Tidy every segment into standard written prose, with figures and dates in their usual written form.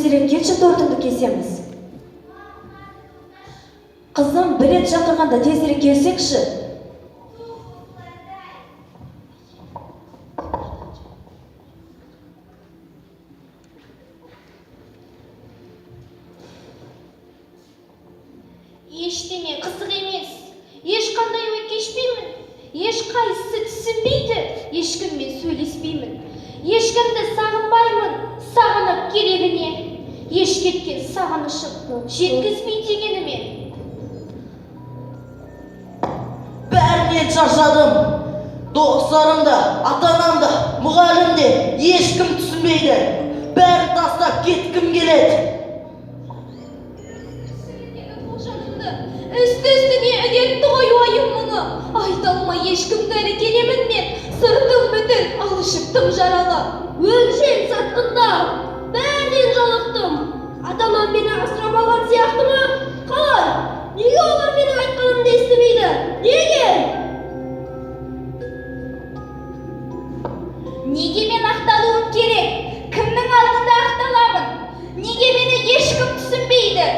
тезірек келші, тортыңды кесеміз. Қызым, бір рет шақырғанда тезірек келсекші. Ештеңе қызық емес. Ешқандай ой кешпеймін. Ешқайсысы түсінбейді. Ешкіммен сөйлеспеймін. Ешкімді сағынбаймын. Сағынып керегіне. Еш кеткен сағынышым жеткізбей дегеніме. Бәрінен шаршадым. Достарым да, ата-анам да, мұғалім де ешкім түсінбейді. Бәрін тастап кеткім келеді. Үсті-үстіне үдетті ғой ойым мұны. Айта алмай ешкімді әлі келемін мен. Сыртым бүтін, алышыптым жаралы. Өңшең сатқында бәрінен жалықтым. Ата-анам мені асырап алған сияқты ма? Қалай? Неге олар менің айтқанымды естімейді? Неге? Неге мен ақталуым керек? Кімнің алдында ақталамын? Неге мені ешкім түсінбейді?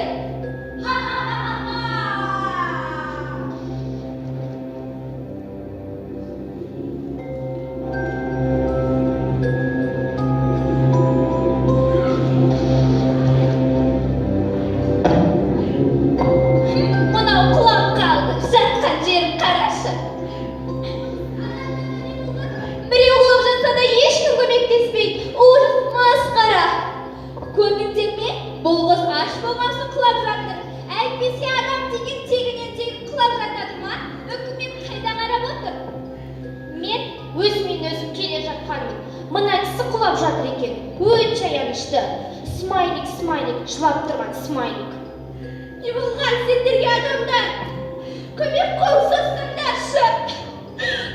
Смайлик, жылап тұрған смайлик. Не болған сендерге адамдар? Көмек қол созсаңдаршы.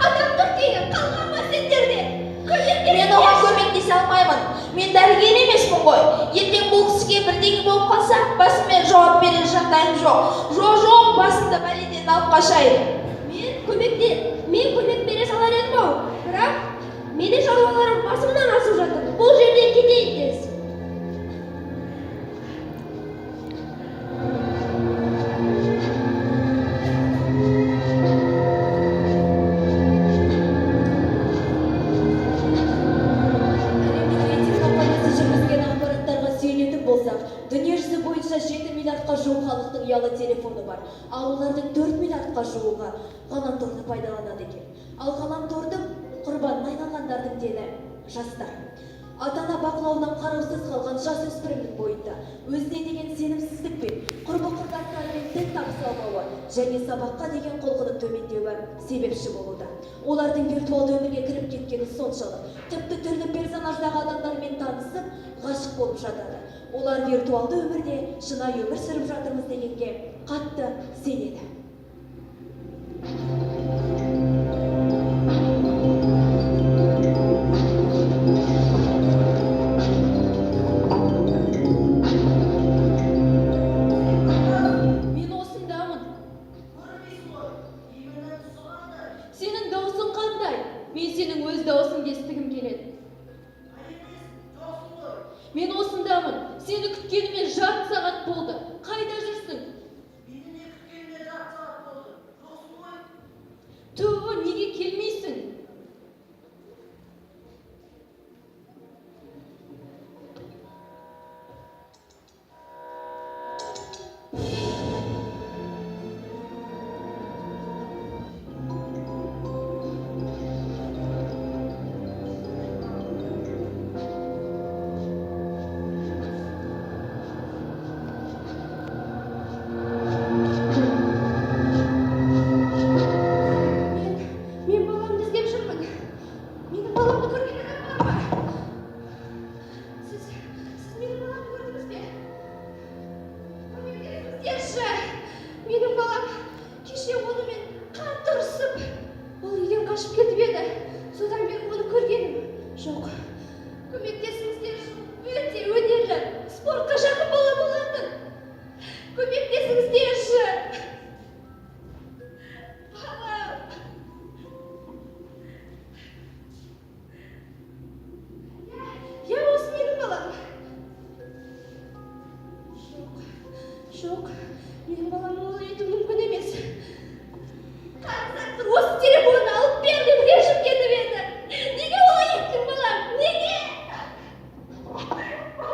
Адамдық деген қалған ма сендерде? Мен оған көмектесе алмаймын. Мен дәрігер емеспін ғой. Ертең бұл кісіге бірдеңе болып қалса, басыммен жауап берер жағдайым жоқ. Жоқ, басымды бәледен алып қашайын. Мен көмек бере салар едім ау. Бірақ менің шаруаларым басымнан асып жатыр. Бұл жерден кетейін тез. Дүниежүзі бойынша 7 миллиардқа жуық халықтың ұялы телефоны бар. Ал олардың 4 миллиардқа жуығы ғаламторды пайдаланады екен. Ал ғаламтордың құрбанына айналғандардың дені жастар. Ата-ана бақылауынан қараусыз қалған жасөспірімнің бойында өзіне деген сенімсіздік пен құрбы-құрдастарымен тіл табыса алмауы және сабаққа деген құлқының төмендеуі себепші болуда. Олардың виртуалды өмірге кіріп кеткені соншалық, тіпті түрлі персонаждағы адамдармен танысып, ғашық болып жатады. Олар виртуалды өмірде шынайы өмір сүріп жатырмыз дегенге қатты сенеді. Мен осындамын. Сенің даусың қандай? Мен сенің өз даусыңды естігім келеді. Мен осындамын. Сені күткеніме жарты сағат болды. Қайда жүрсің? Мені не күткеніне жарты сағат болды. Жоқсың ғой. Ту, неге келмейсің? Жоқ, менің баламның олай ету мүмкін емес. Қарасақтыр, осы телефонды алып бер деп режим кетіп еді. Неге олай еттің балам? Неге?80%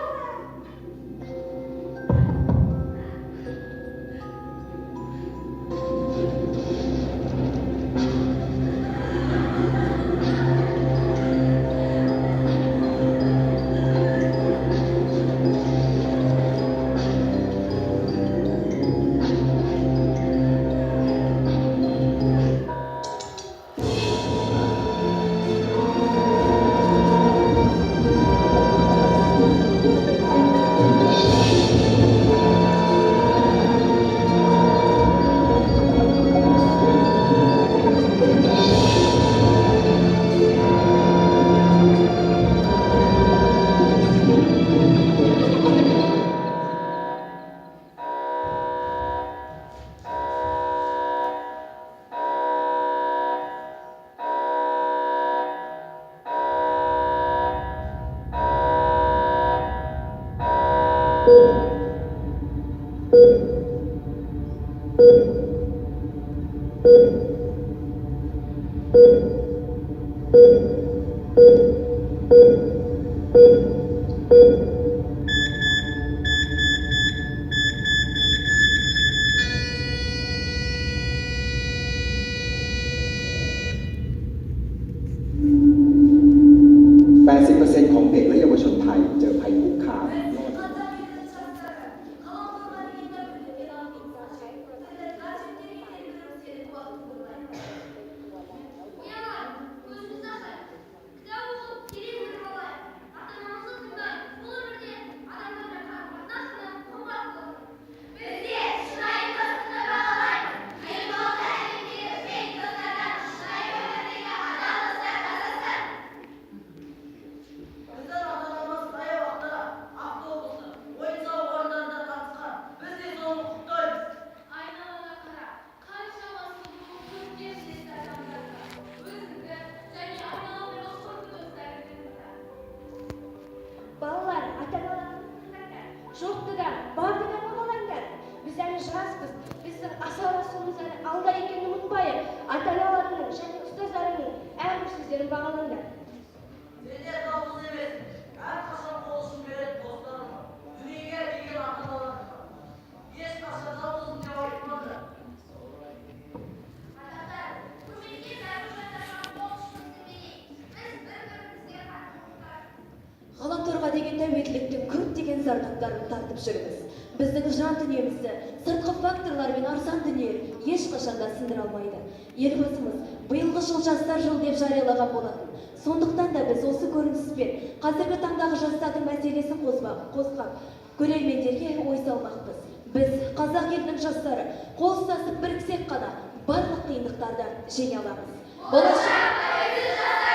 ของเด็กและเยาวชนไทยเจอภัยคุกคาม Bizler atalarımız kaya vakti avtobusu, oyun savu oyunlarında tartışkan. Biz de onu kutlayız. Aynalara kara, karşılaması bu Türkiye adamlarına, özünde және aynalarına sorgu gösterdiğinizde. Балалар, ата-аналарыңызды тыңдаңдар. Жоқтыда, бардыда бағалаңдар. Біз әлі жаспыз. Біздің асау-асуымыз әлі алда екенін ұмытпайық. Ата-аналарыңның және ұстаздарыңның әрбір сөздерін бағалаңдар. Sende yalnız evet. Her kaşan olsun veren dostlarım var. Dünyaya gelgen atalarım var. Hiç kaşan yalnızım diye bakmadı. Аталар, көмекке зәру жатырған болшымызды берейік. Біз бір-бірімізге қатысуға. ғаламторға деген тәуелділіктің көптеген зардаптарын тартып жүрміз. Біздің жан дүниемізді сыртқы факторлар мен арзан дүние ешқашан да сындыра алмайды. Елбасымыз биылғы жыл жастар жылы деп жариялаған болатын. Сондықтан да біз осы көрініспен қазіргі таңдағы жастардың мәселесін қозғап, көрермендерге ой салмақпыз. Біз қазақ елінің жастары қол ұстасып біріксек қана барлық қиындықтардан жеңе аламыз. Болашақ